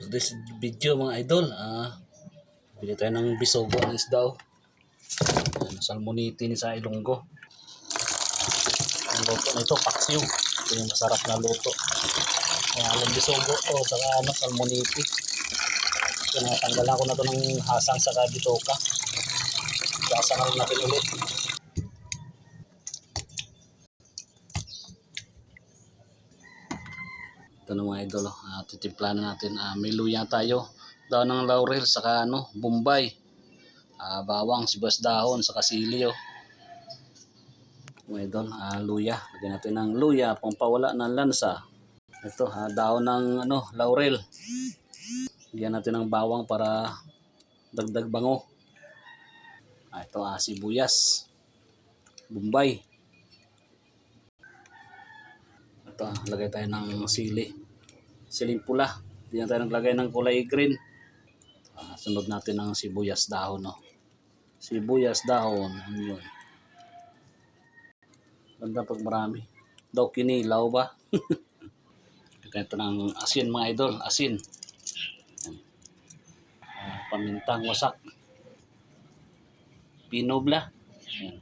For this video mga idol, bili tayo ng bisogo ng isda. Salmoniti ni sa Ilonggo. Ang luto na ito, paksiw. Ito yung masarap na luto. Alam bisogo to, saka salmoniti. So, natanggalan ko na to ng hasang saka bitoka. Sasangal natin ulit. Ito na mga idol, titimpla na natin. May luya tayo, daon ng laurel, saka bombay, bawang, sibuyas dahon, saka sili. Mga idol, luya. Lagyan natin ng luya, pampawala ng lansa. Ito, daon ng laurel. Lagyan natin ng bawang para dagdag bango. Ito, sibuyas, bombay. Ito, lagay tayo ng siling pula. Diyan tayo naglagay ng kulay green. Sunod natin ng sibuyas dahon. Sibuyas dahon. Yun. Ganda pag marami. Daw kinilaw ba? Ito ng asin mga idol. Asin. Pamintang wasak. Pinobla. Yan.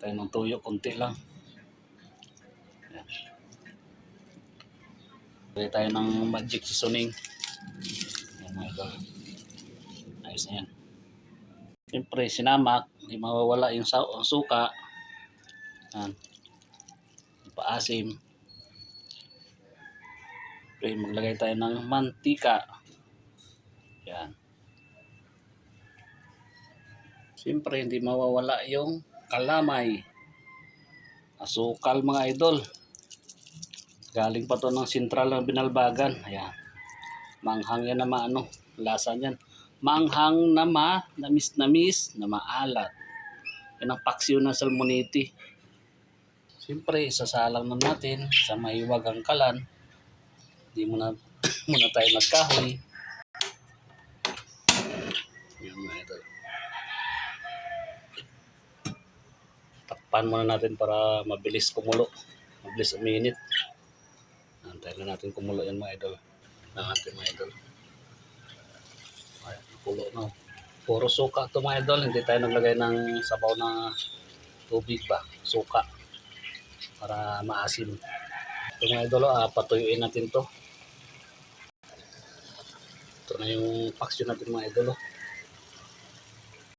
Tayo ng tuyo. Kunti lang. Yan. Lagay tayo ng magic seasoning. Yan mga idol. Ayos na yan. Siyempre sinamak. Hindi mawawala yung suka. Yan. Paasim. Okay, maglagay tayo ng mantika. Yan. Siyempre hindi mawawala yung kalamay. Asukal mga idol. Galing pa to ng sentral ng Binalbagan. Ayan. Manghang yan na lasa niyan. Manghang na namis-namis na maalat. Yan ang paksiw ng salmoniti. Siyempre, isasalang na natin sa maiwag ang kalan. Hindi muna tayo nagkahoy. Yan mga idol. Takpan muna natin para mabilis kumulo. Mabilis uminit. Antayin na natin kumulo yan mga idol. Natin mga idol. Ayan, kulo na. Puro suka ito mga idol. Hindi tayo naglagay ng sabaw na tubig ba. Suka. Para maasim. Ito mga idol, patuyuin natin to. Ito na yung paksyon natin mga idol.